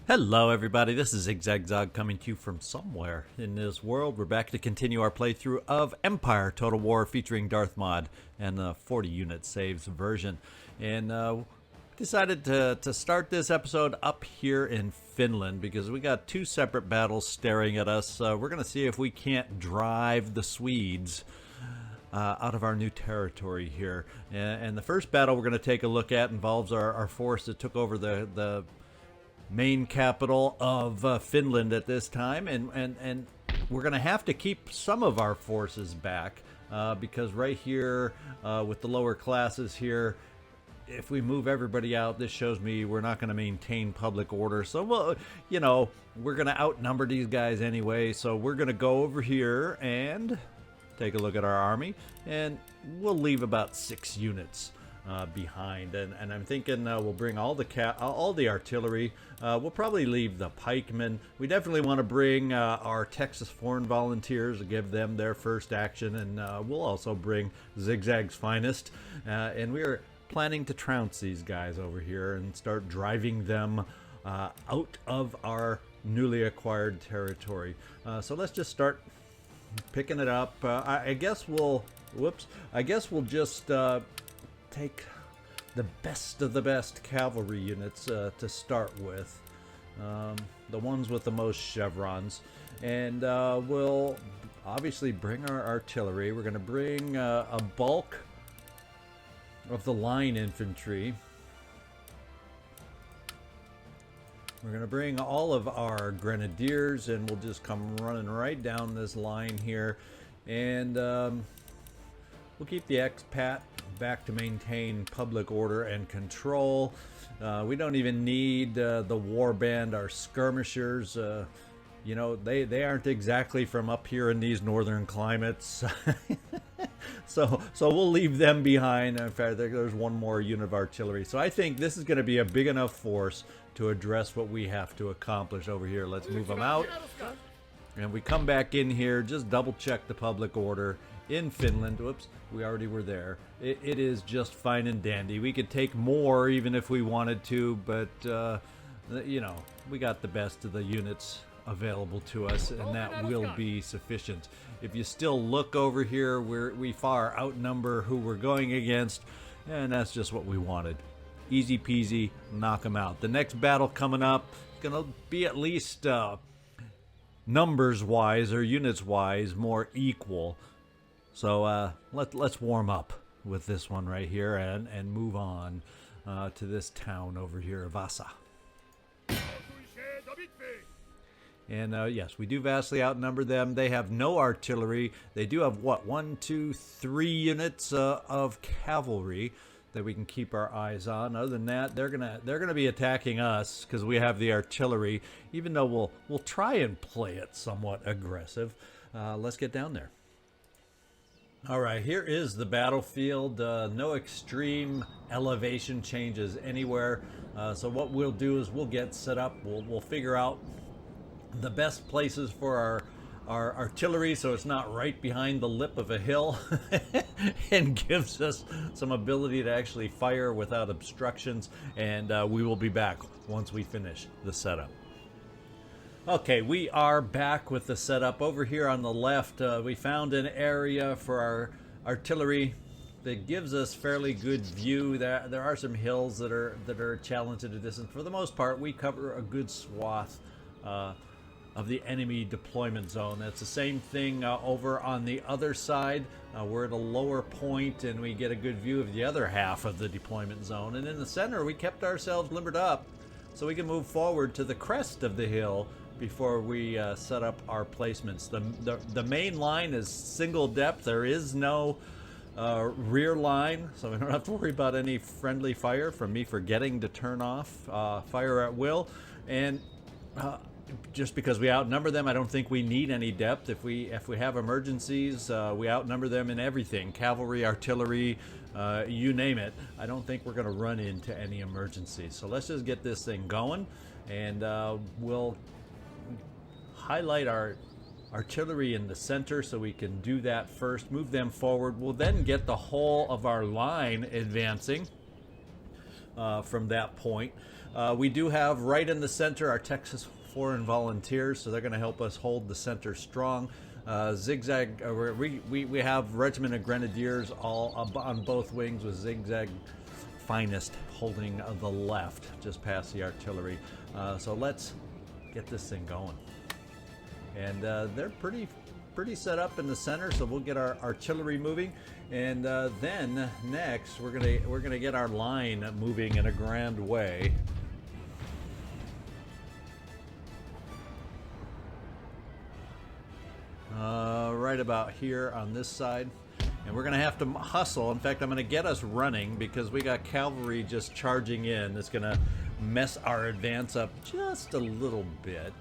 Hello everybody, this is ZigZagZog coming to you from somewhere in this world. We're back to continue our playthrough of Empire Total War featuring Darthmod and the 40 unit saves version. And decided to start this episode up here in Finland because we got two separate battles staring at us. We're going to see if we can't drive the Swedes out of our new territory here. And the first battle we're going to take a look at involves our force that took over the main capital of Finland at this time, and we're going to have to keep some of our forces back because right here with the lower classes here, if we move everybody out, this shows me we're not going to maintain public order. So, well, you know, we're going to outnumber these guys anyway, so we're going to go over here and take a look at our army, and we'll leave about 6 units behind, and I'm thinking we'll bring all the artillery. We'll probably leave the pikemen. We definitely want to bring our Texas Foreign Volunteers, give them their first action, and we'll also bring ZigZag's finest. And we are planning to trounce these guys over here and start driving them out of our newly acquired territory. So let's just start picking it up. I guess we'll just take the best of the best cavalry units to start with, the ones with the most chevrons, and we'll obviously bring our artillery. We're going to bring a bulk of the line infantry. We're going to bring all of our grenadiers, and we'll just come running right down this line here, and we'll keep the expat back to maintain public order and control. We don't even need the warband, our skirmishers. You know, they aren't exactly from up here in these northern climates. so we'll leave them behind. In fact, there's one more unit of artillery. So I think this is going to be a big enough force to address what we have to accomplish over here. Let's move them out. And we come back in here, just double check the public order in Finland. Whoops, we already were there. It is just fine and dandy. We could take more even if we wanted to, but you know, we got the best of the units available to us, and that will be sufficient. If you still look over here, we far outnumber who we're going against, and that's just what we wanted. Easy peasy, knock them out. The next battle coming up is gonna be at least numbers wise or units wise more equal. So let's warm up with this one right here and move on to this town over here, Vasa. And yes, we do vastly outnumber them. They have no artillery. They do have what, 1, 2, 3 units of cavalry that we can keep our eyes on. Other than that, they're gonna be attacking us because we have the artillery. Even though we'll try and play it somewhat aggressive. Let's get down there. All right, here is the battlefield. No extreme elevation changes anywhere. So what we'll do is we'll get set up. We'll figure out the best places for our artillery so it's not right behind the lip of a hill and gives us some ability to actually fire without obstructions. And we will be back once we finish the setup. Okay, we are back with the setup. Over here on the left, we found an area for our artillery that gives us fairly good view. There are some hills that are challenged at a distance. For the most part, we cover a good swath of the enemy deployment zone. That's the same thing over on the other side. We're at a lower point, and we get a good view of the other half of the deployment zone. And in the center, we kept ourselves limbered up so we can move forward to the crest of the hill before we set up our placements. The main line is single depth. There is no rear line, so we don't have to worry about any friendly fire from me forgetting to turn off fire at will. And just because we outnumber them, I don't think we need any depth. If we have emergencies, we outnumber them in everything. Cavalry, artillery, you name it. I don't think we're going to run into any emergencies. So let's just get this thing going, and we'll highlight our artillery in the center so we can do that first, move them forward. We'll then get the whole of our line advancing from that point. We do have right in the center our Texas Foreign Volunteers, so they're going to help us hold the center strong. Zigzag, we have Regiment of Grenadiers all on both wings with Zigzag Finest holding the left, just past the artillery. So let's get this thing going. And they're pretty set up in the center, so we'll get our artillery moving, and then next we're gonna get our line moving in a grand way. Right about here on this side, and we're gonna have to hustle. In fact, I'm gonna get us running because we got cavalry just charging in. It's gonna mess our advance up just a little bit.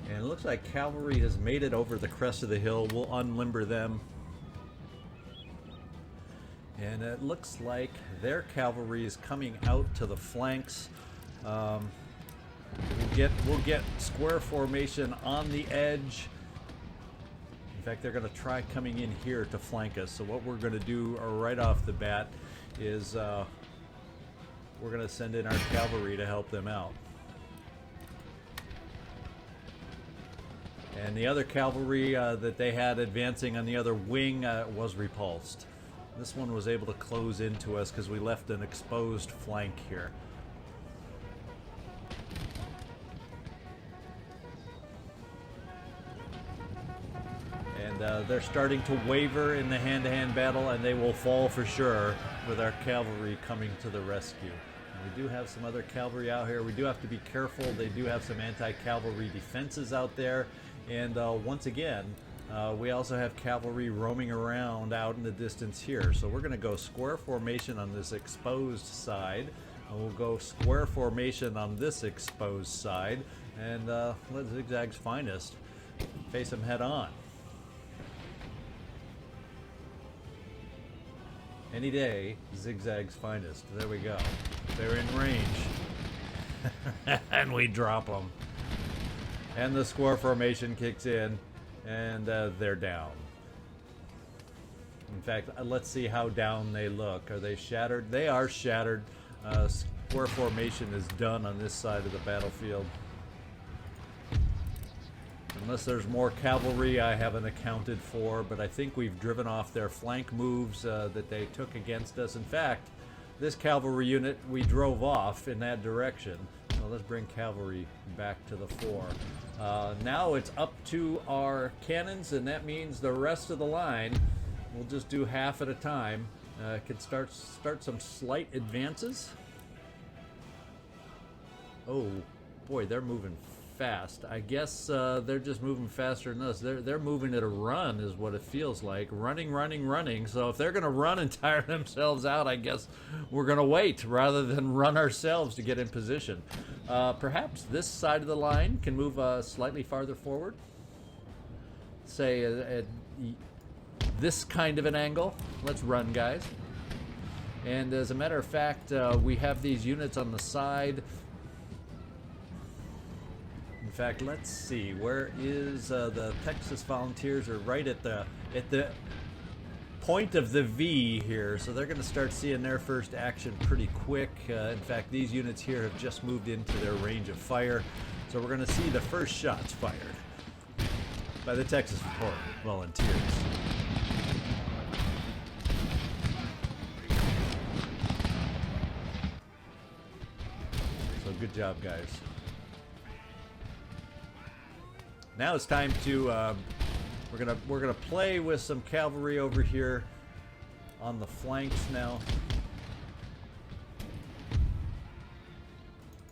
And it looks like cavalry has made it over the crest of the hill. We'll unlimber them. And it looks like their cavalry is coming out to the flanks. We'll get square formation on the edge. In fact, they're going to try coming in here to flank us. So what we're going to do right off the bat is we're going to send in our cavalry to help them out. And the other cavalry that they had advancing on the other wing was repulsed. This one was able to close into us because we left an exposed flank here. And they're starting to waver in the hand-to-hand battle, and they will fall for sure with our cavalry coming to the rescue. And we do have some other cavalry out here. We do have to be careful. They do have some anti-cavalry defenses out there. And once again, we also have cavalry roaming around out in the distance here. So we're going to go square formation on this exposed side. And we'll go square formation on this exposed side. And let Zigzag's Finest face them head on. Any day, Zigzag's Finest. There we go. They're in range. And we drop them. And the square formation kicks in, and they're down. In fact, let's see how down they look. Are they shattered? They are shattered. Square formation is done on this side of the battlefield. Unless there's more cavalry I haven't accounted for, but I think we've driven off their flank moves that they took against us. In fact, this cavalry unit we drove off in that direction. So let's bring cavalry back to the fore. Now it's up to our cannons, and that means the rest of the line we'll just do half at a time. Can start some slight advances. Oh boy, they're moving fast. I guess they're just moving faster than us. They're moving at a run is what it feels like. Running. So if they're going to run and tire themselves out, I guess we're going to wait rather than run ourselves to get in position. Perhaps this side of the line can move slightly farther forward. Say at this kind of an angle. Let's run, guys. And as a matter of fact, we have these units on the side. In fact, let's see, where is the Texas Volunteers are right at the point of the V here, so they're going to start seeing their first action pretty quick. In fact, these units here have just moved into their range of fire, so we're going to see the first shots fired by the Texas Volunteers. So good job, guys. Now it's time to we're gonna play with some cavalry over here on the flanks now.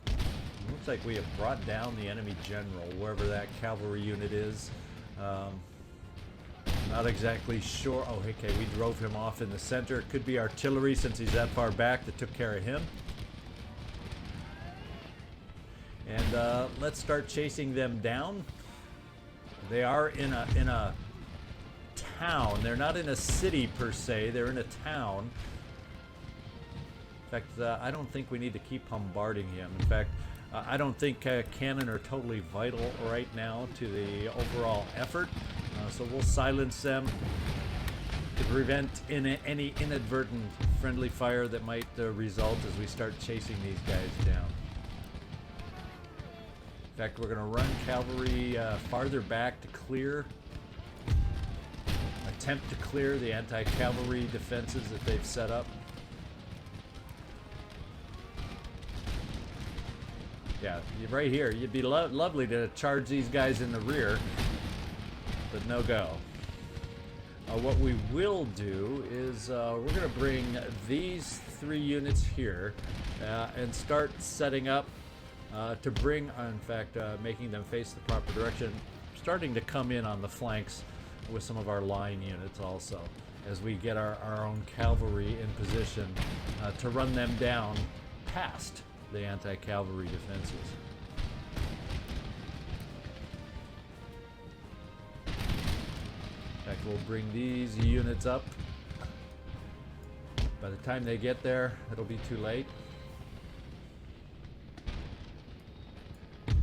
Looks like we have brought down the enemy general, wherever that cavalry unit is. Not exactly sure. Oh, okay, we drove him off in the center. It could be artillery since he's that far back that took care of him. And let's start chasing them down. They are in a town. They're not in a city per se. They're in a town. In fact, I don't think we need to keep bombarding him. In fact, I don't think cannon are totally vital right now to the overall effort, so we'll silence them to prevent any inadvertent friendly fire that might result as we start chasing these guys down. In fact, we're going to run cavalry farther back to clear, attempt to clear the anti-cavalry defenses that they've set up. Yeah, right here. It'd be lovely to charge these guys in the rear, but no go. What we will do is we're going to bring these 3 units here and start setting up to bring, in fact, making them face the proper direction, starting to come in on the flanks with some of our line units also, as we get our own cavalry in position to run them down past the anti-cavalry defenses. In fact, we'll bring these units up. By the time they get there, it'll be too late. And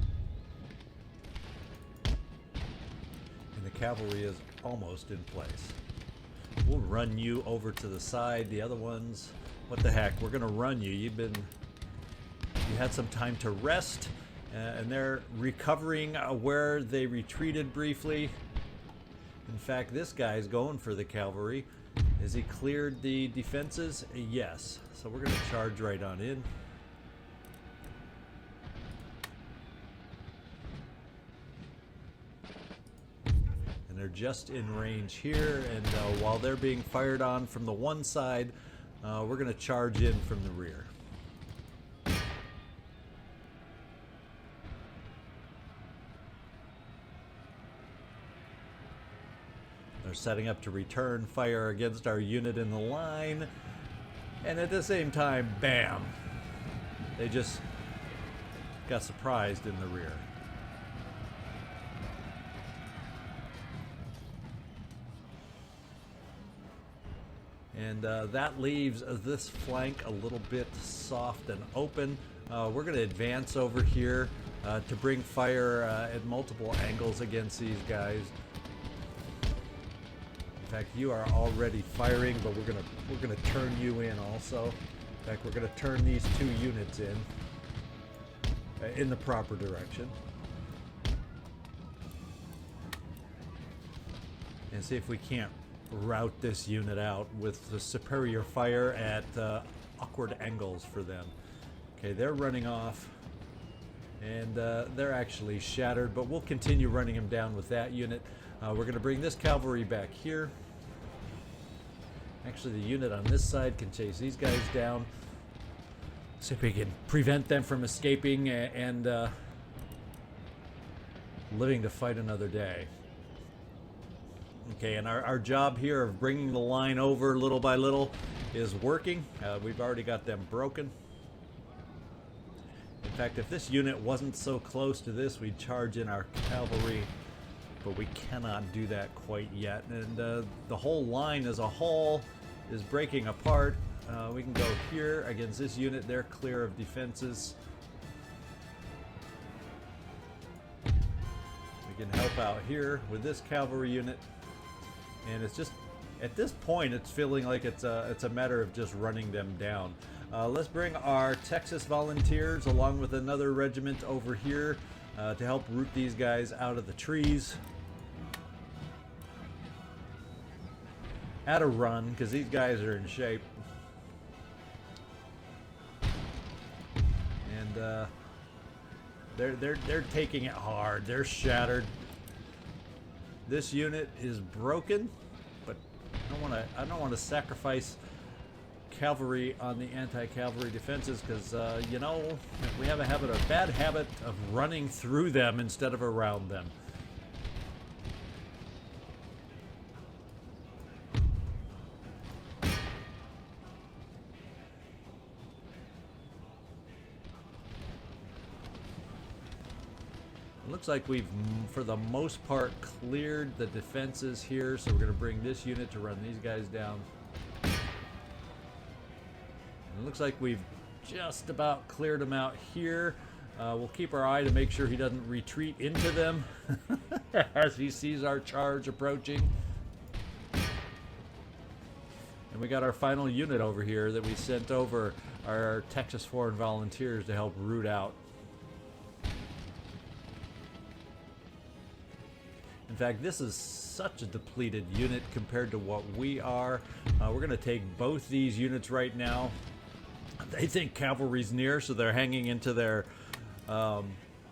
the cavalry is almost in place. We'll run you over to the side. The other ones, what the heck, we're gonna run you. You had some time to rest, and they're recovering where they retreated briefly. In fact, this guy's going for the cavalry. Has he cleared the defenses? Yes. So we're going to charge right on in. And they're just in range here, and while they're being fired on from the one side, we're going to charge in from the rear. They're setting up to return fire against our unit in the line, and at the same time, bam! They just got surprised in the rear. And that leaves this flank a little bit soft and open. We're going to advance over here to bring fire at multiple angles against these guys. In fact, you are already firing, but we're gonna turn you in also. In fact, we're gonna turn these 2 units in the proper direction, and see if we can't route this unit out with the superior fire at awkward angles for them. Okay, they're running off, and they're actually shattered, but we'll continue running them down with that unit. We're going to bring this cavalry back here. Actually, the unit on this side can chase these guys down. See if we can prevent them from escaping and living to fight another day. Okay, and our job here of bringing the line over little by little is working. We've already got them broken. In fact, if this unit wasn't so close to this, we'd charge in our cavalry. But we cannot do that quite yet, and the whole line as a whole is breaking apart. We can go here against this unit. They're clear of defenses. We can help out here with this cavalry unit, and it's just at this point it's feeling like it's a matter of just running them down. Let's bring our Texas Volunteers along with another regiment over here to help root these guys out of the trees. At a run, because these guys are in shape. And they're taking it hard. They're shattered. This unit is broken, but I don't want to sacrifice cavalry on the anti-cavalry defenses, because you know, we have a bad habit of running through them instead of around them. Looks like we've, for the most part, cleared the defenses here, so we're going to bring this unit to run these guys down. And it looks like we've just about cleared them out here. We'll keep our eye to make sure he doesn't retreat into them as he sees our charge approaching. And we got our final unit over here that we sent over, our Texas Foreign Volunteers, to help root out. In fact, this is such a depleted unit compared to what we are. We're going to take both these units right now. They think cavalry's near, so they're hanging into their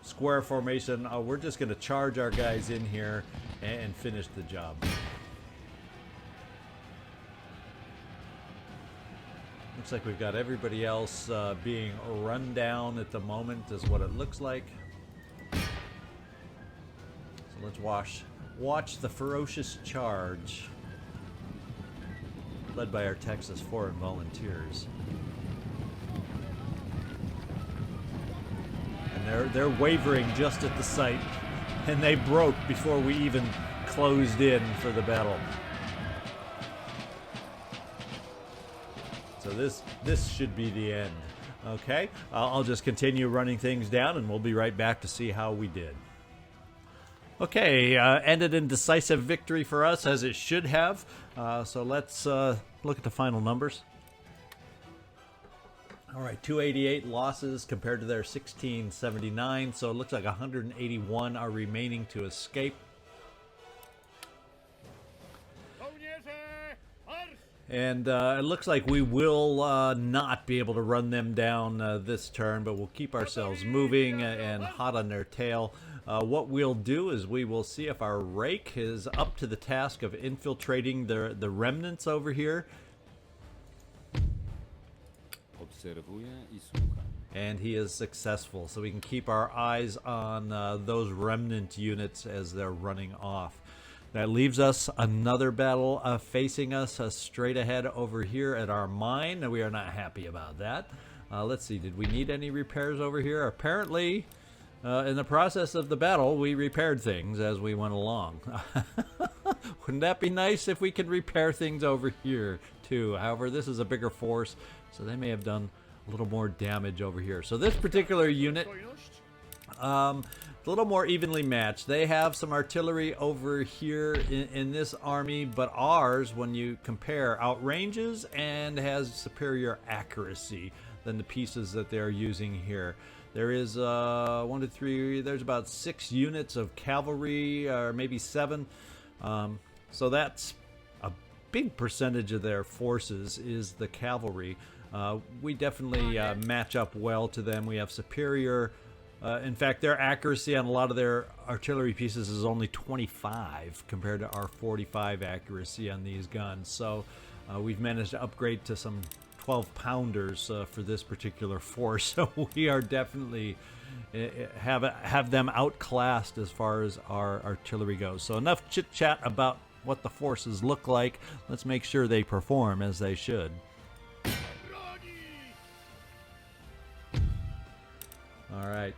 square formation. We're just going to charge our guys in here and finish the job. Looks like we've got everybody else being run down at the moment, is what it looks like. So let's watch the ferocious charge led by our Texas Foreign Volunteers. And they're wavering just at the sight, and they broke before we even closed in for the battle. So this should be the end. Okay, I'll just continue running things down, and we'll be right back to see how we did. Okay, ended in decisive victory for us, as it should have. So let's look at the final numbers. All right, 288 losses compared to their 1679, so it looks like 181 are remaining to escape. And it looks like we will not be able to run them down this turn, but we'll keep ourselves moving and hot on their tail. What we'll do is we will see if our rake is up to the task of infiltrating the remnants over here. And he is successful, so we can keep our eyes on those remnant units as they're running off. That leaves us another battle facing us straight ahead over here at our mine. We are not happy about that. Let's see, did we need any repairs over here? Apparently, in the process of the battle, we repaired things as we went along. Wouldn't that be nice if we could repair things over here too? However, this is a bigger force, so they may have done a little more damage over here. So this particular unit, a little more evenly matched. They have some artillery over here in this army, but ours, when you compare, outranges and has superior accuracy than the pieces that they're using here. There is 1, 2, 3. There's about 6 units of cavalry, or maybe 7. So that's a big percentage of their forces is the cavalry. We definitely match up well to them. We have superior. In fact, their accuracy on a lot of their artillery pieces is only 25 compared to our 45 accuracy on these guns. So we've managed to upgrade to some 12-pounders for this particular force. So we are definitely have them outclassed as far as our artillery goes. So enough chit-chat about what the forces look like. Let's make sure they perform as they should. All right.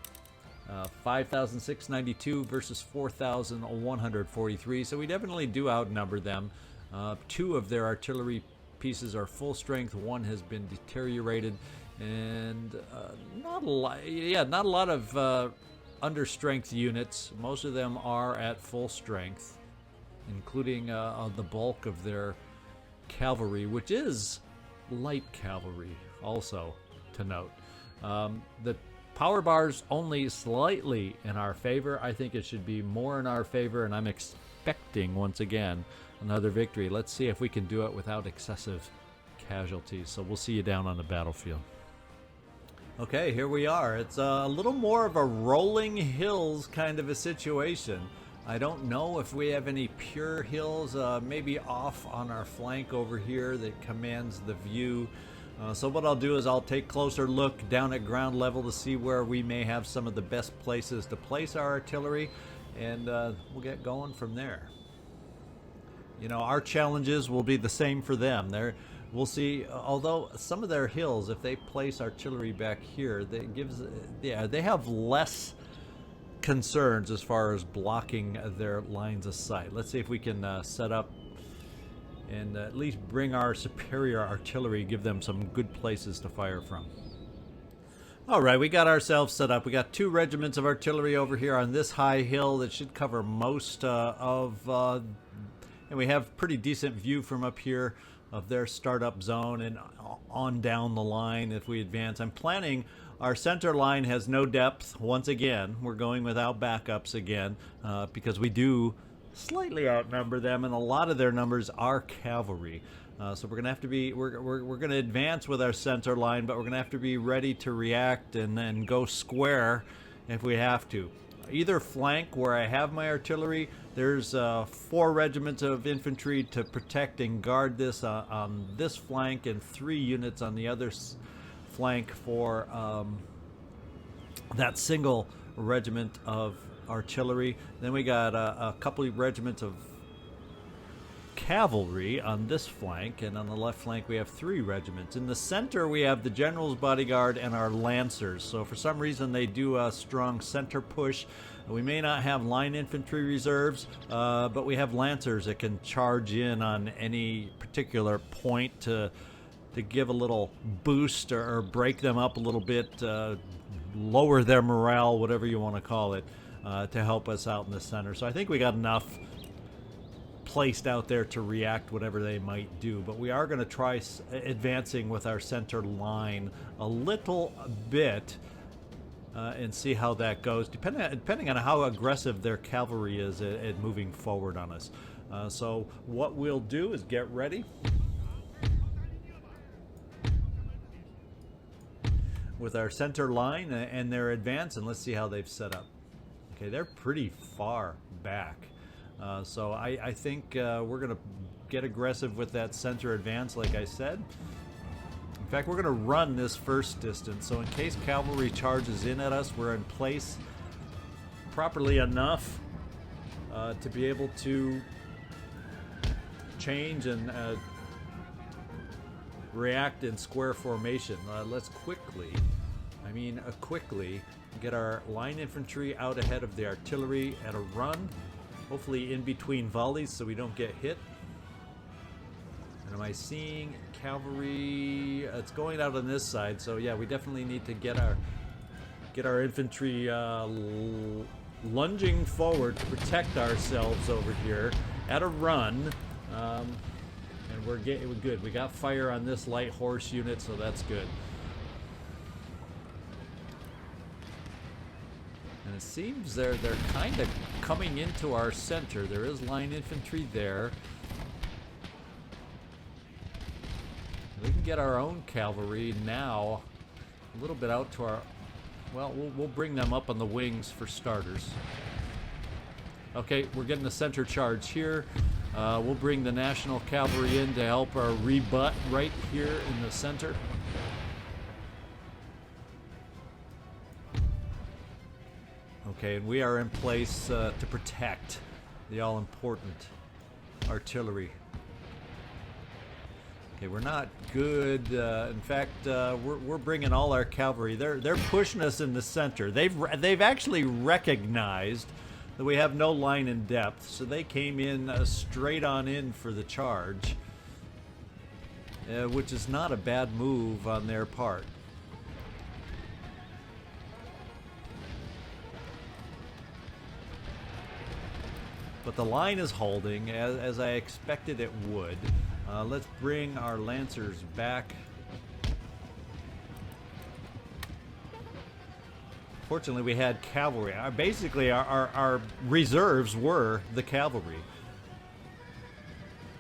5,692 versus 4,143. So we definitely do outnumber them. 2 of their artillery pieces are full strength. 1 has been deteriorated, and not a lot. Yeah, not a lot of under strength units. Most of them are at full strength, including the bulk of their cavalry, which is light cavalry. Also, to note, the power bar's only slightly in our favor. I think it should be more in our favor, and I'm expecting, once again, another victory. Let's see if we can do it without excessive casualties. So we'll see you down on the battlefield. Okay, here we are. It's a little more of a rolling hills kind of a situation. I don't know if we have any pure hills, maybe off on our flank over here that commands the view. So what I'll do is I'll take a closer look down at ground level to see where we may have some of the best places to place our artillery, and we'll get going from there. You know, our challenges will be the same for them. We'll see, although some of their hills, if they place artillery back here, they have less concerns as far as blocking their lines of sight. Let's see if we can set up and at least bring our superior artillery, give them some good places to fire from. All right, we got ourselves set up. We got 2 regiments of artillery over here on this high hill that should cover most and we have pretty decent view from up here of their startup zone and on down the line if we advance. I'm planning our center line has no depth. Once again, we're going without backups again because we do slightly outnumber them, and a lot of their numbers are cavalry. So we're gonna have to be we're gonna advance with our center line, but we're gonna have to be ready to react and then go square if we have to. Either flank where I have my artillery. There's 4 regiments of infantry to protect and guard this on this flank, and 3 units on the other flank for that single regiment of artillery. Then we got a couple of regiments of cavalry on this flank, and on the left flank we have 3 regiments. In the center we have the general's bodyguard and our lancers. So for some reason they do a strong center push. We may not have line infantry reserves, but we have lancers that can charge in on any particular point to give a little boost or break them up a little bit, lower their morale, whatever you want to call it, to help us out in the center. So I think we got enough placed out there to react whatever they might do, but we are going to try advancing with our center line a little bit and see how that goes, depending on how aggressive their cavalry is at moving forward on us. So what we'll do is get ready with our center line and their advance, and let's see how they've set up. Okay, they're pretty far back. So I think we're going to get aggressive with that center advance, like I said. In fact, we're going to run this first distance, so in case cavalry charges in at us, we're in place properly enough to be able to change and react in square formation. Let's quickly get our line infantry out ahead of the artillery at a run. Hopefully in between volleys so we don't get hit. And am I seeing cavalry? It's going out on this side, so yeah, we definitely need to get our infantry lunging forward to protect ourselves over here at a run. And we're good. We got fire on this light horse unit, so that's good. And it seems they're kind of coming into our center. There is line infantry there. We can get our own cavalry now a little bit out to our... Well, we'll bring them up on the wings for starters. Okay, we're getting the center charge here. We'll bring the National Cavalry in to help our rebut right here in the center. Okay, and we are in place to protect the all-important artillery. Okay, we're not good. In fact, we're bringing all our cavalry. They're pushing us in the center. They've actually recognized that we have no line in depth, so they came in straight on in for the charge, which is not a bad move on their part. But the line is holding, as I expected it would. Let's bring our lancers back. Fortunately, we had cavalry. Basically, our reserves were the cavalry.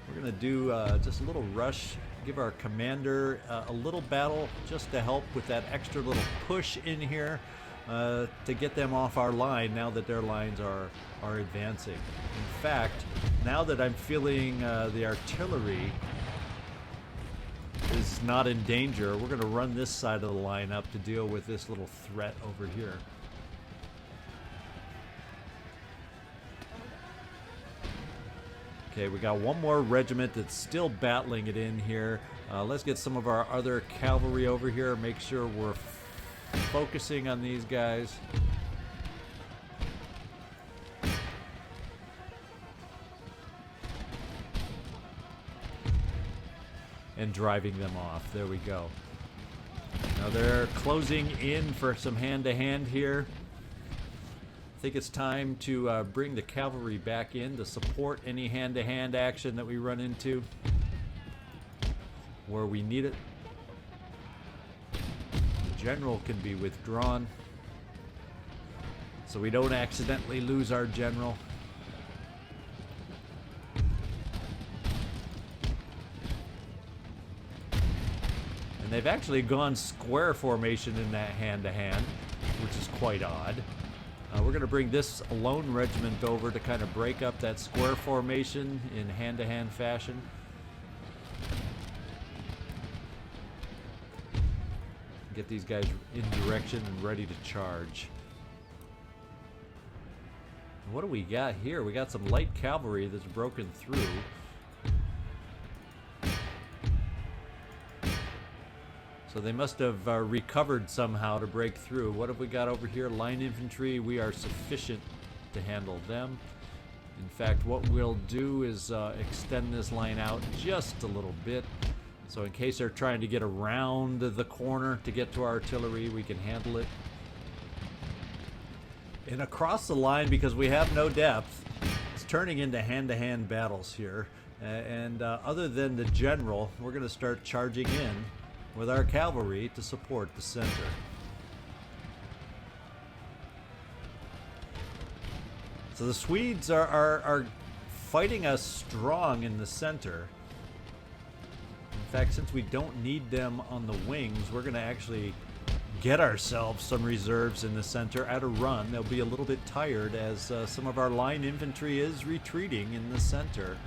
We're going to do just a little rush, give our commander a little battle just to help with that extra little push in here to get them off our line now that their lines are advancing. In fact, now that I'm feeling the artillery is not in danger, we're going to run this side of the line up to deal with this little threat over here. Okay, we got one more regiment that's still battling it in here. Let's get some of our other cavalry over here, make sure we're focusing on these guys. And driving them off. There we go. Now they're closing in for some hand-to-hand here. I think it's time to bring the cavalry back in to support any hand-to-hand action that we run into where we need it. The general can be withdrawn so we don't accidentally lose our general. And they've actually gone square formation in that hand-to-hand, which is quite odd. We're going to bring this lone regiment over to kind of break up that square formation in hand-to-hand fashion. Get these guys in direction and ready to charge. What do we got here? We got some light cavalry that's broken through. So they must have recovered somehow to break through. What have we got over here? Line infantry. We are sufficient to handle them. In fact, what we'll do is extend this line out just a little bit. So in case they're trying to get around the corner to get to our artillery, we can handle it. And across the line, because we have no depth, it's turning into hand-to-hand battles here. And other than the general, we're going to start charging in with our cavalry to support the center. So the Swedes are fighting us strong in the center. In fact, since we don't need them on the wings, we're going to actually get ourselves some reserves in the center at a run. They'll be a little bit tired as some of our line infantry is retreating in the center.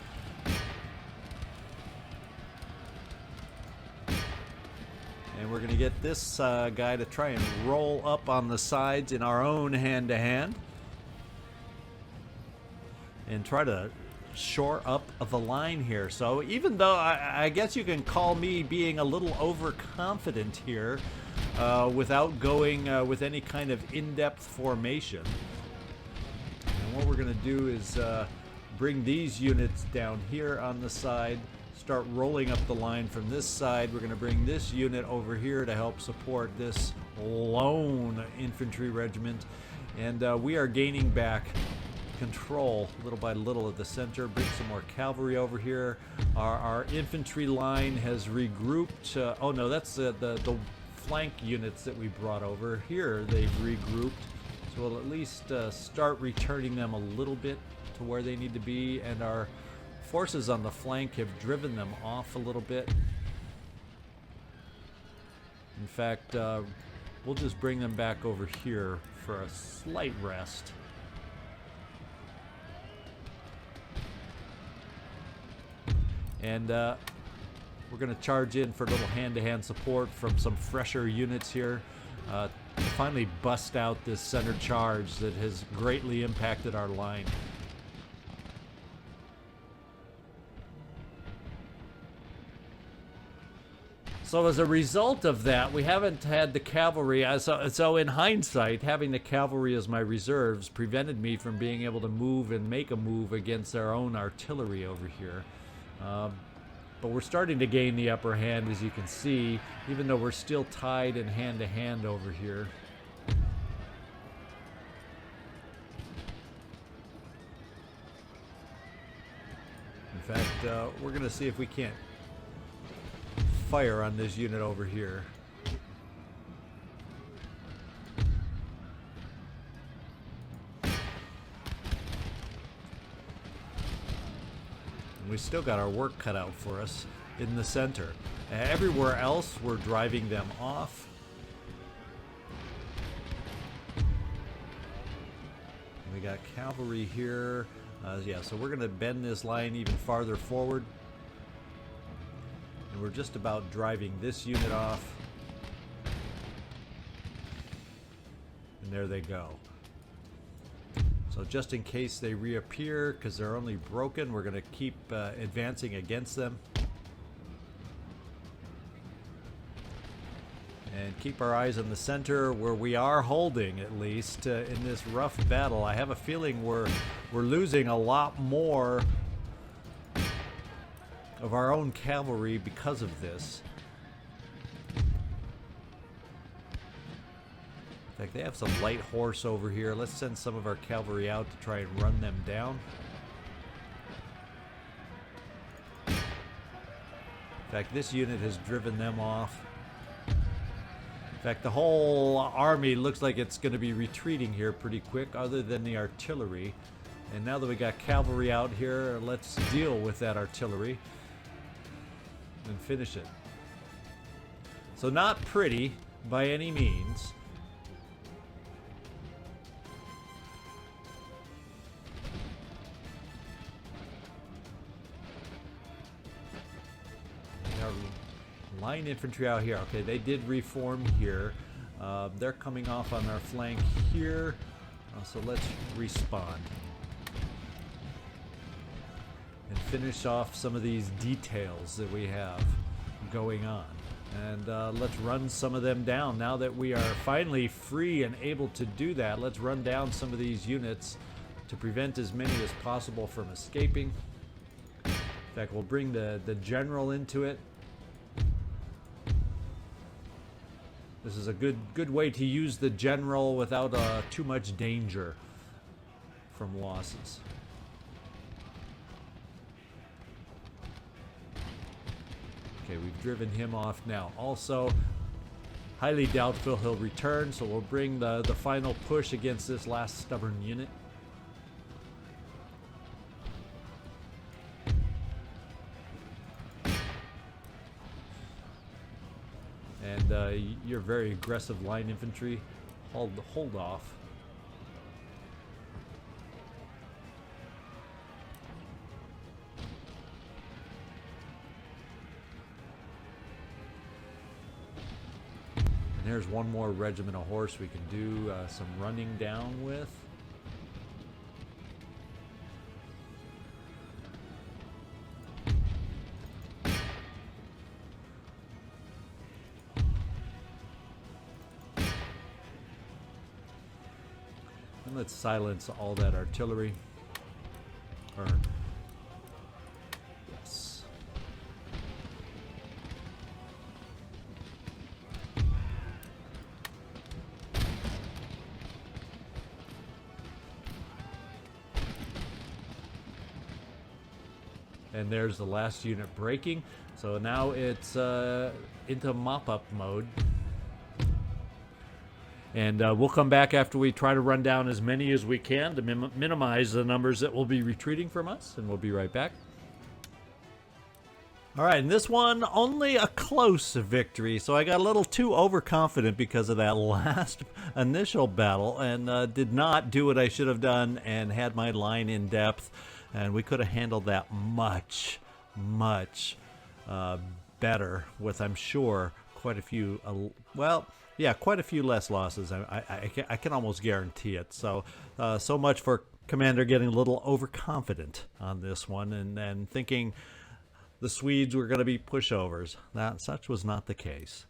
And we're going to get this guy to try and roll up on the sides in our own hand-to-hand. And try to shore up the line here. So even though I guess you can call me being a little overconfident here without going with any kind of in-depth formation. And what we're going to do is bring these units down here on the side. Start rolling up the line from this side. We're going to bring this unit over here to help support this lone infantry regiment. And we are gaining back control little by little of the center. Bring some more cavalry over here. Our infantry line has regrouped. Oh no, that's the flank units that we brought over. Here they've regrouped. So we'll at least start returning them a little bit to where they need to be. And our forces on the flank have driven them off a little bit. In fact, we'll just bring them back over here for a slight rest. And we're going to charge in for a little hand-to-hand support from some fresher units here to finally bust out this center charge that has greatly impacted our line. So as a result of that, we haven't had the cavalry. So in hindsight, having the cavalry as my reserves prevented me from being able to move and make a move against our own artillery over here. But we're starting to gain the upper hand, as you can see, even though we're still tied in hand-to-hand over here. In fact, we're going to see if we can't fire on this unit over here. We still got our work cut out for us in the center. Everywhere else, we're driving them off. We got cavalry here. Yeah, so we're going to bend this line even farther forward. And we're just about driving this unit off. And there they go. So just in case they reappear, because they're only broken, we're going to keep advancing against them. And keep our eyes on the center, where we are holding, at least, in this rough battle. I have a feeling we're losing a lot more of our own cavalry because of this. In fact, they have some light horse over here. Let's send some of our cavalry out to try and run them down. In fact, this unit has driven them off. In fact, the whole army looks like it's going to be retreating here pretty quick, other than the artillery. And now that we got cavalry out here, let's deal with that artillery and finish it. So not pretty by any means. Line infantry out here. Okay, they did reform here. They're coming off on our flank here. So let's respawn. And finish off some of these details that we have going on. And let's run some of them down. Now that we are finally free and able to do that, let's run down some of these units to prevent as many as possible from escaping. In fact, we'll bring the general into it. This is a good way to use the general without too much danger from losses. Okay, we've driven him off now. Also, highly doubtful he'll return, so we'll bring the final push against this last stubborn unit. And your very aggressive line infantry, hold off. And there's one more regiment of horse we can do some running down with. And let's silence all that artillery. Yes. And there's the last unit breaking. So now it's into mop-up mode. And we'll come back after we try to run down as many as we can to minimize the numbers that will be retreating from us. And we'll be right back. All right, and this one, only a close victory. So I got a little too overconfident because of that last initial battle and did not do what I should have done and had my line in depth. And we could have handled that much better with, I'm sure, quite a few, quite a few less losses. I can almost guarantee it. So, so much for Commander getting a little overconfident on this one and thinking the Swedes were going to be pushovers. Such was not the case.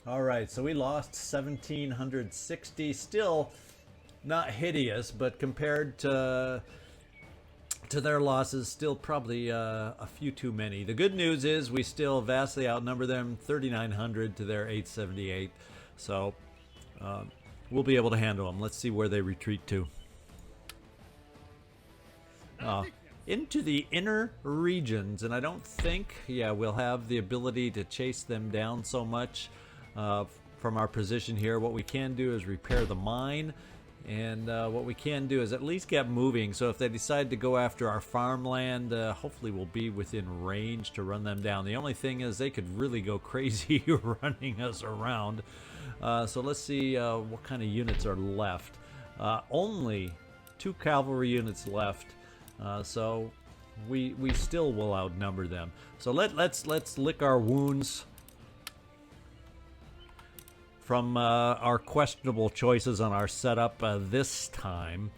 All right, so we lost 1,760. Still not hideous, but compared to their losses, still probably a few too many. The good news is we still vastly outnumber them, 3,900 to their 878. So we'll be able to handle them. Let's see where they retreat to. Into the inner regions, and I don't think, we'll have the ability to chase them down so much from our position here. What we can do is repair the mine. And what we can do is at least get moving. So if they decide to go after our farmland, hopefully we'll be within range to run them down. The only thing is they could really go crazy running us around. So let's see what kind of units are left. Only 2 cavalry units left. So we still will outnumber them. So let's lick our wounds from our questionable choices on our setup this time.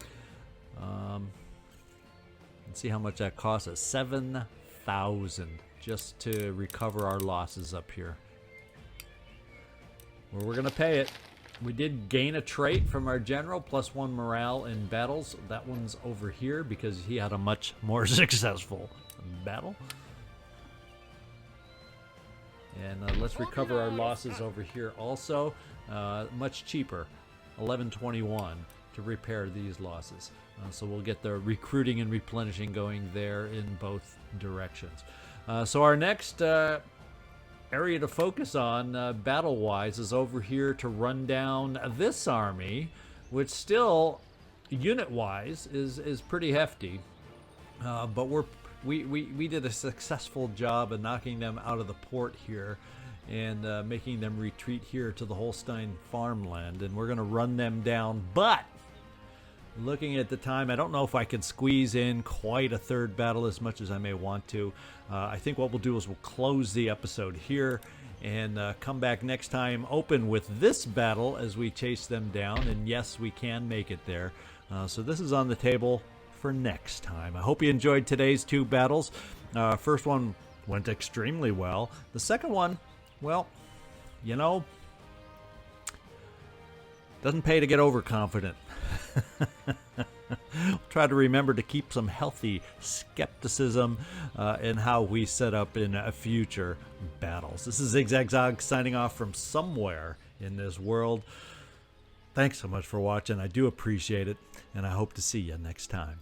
Let's see how much that costs us. 7,000 just to recover our losses up here. Well, we're gonna pay it. We did gain a trait from our general, +1 morale in battles. That one's over here because he had a much more successful battle. And let's recover our losses over here also. Much cheaper, 1121 to repair these losses. So we'll get the recruiting and replenishing going there in both directions. So our next area to focus on battle-wise is over here to run down this army, which still, unit-wise, is pretty hefty. But we did a successful job of knocking them out of the port here and making them retreat here to the Holstein farmland, and we're going to run them down. But looking at the time, I don't know if I can squeeze in quite a third battle as much as I may want to. I think what we'll do is we'll close the episode here and come back next time, open with this battle as we chase them down. And yes, we can make it there. So this is on the table for next time. I hope you enjoyed today's two battles. First one went extremely well. The second one, well, you know, doesn't pay to get overconfident. Try to remember to keep some healthy skepticism in how we set up in future battles. This is ZigZagZog signing off from somewhere in this world. Thanks so much for watching. I do appreciate it, and I hope to see you next time.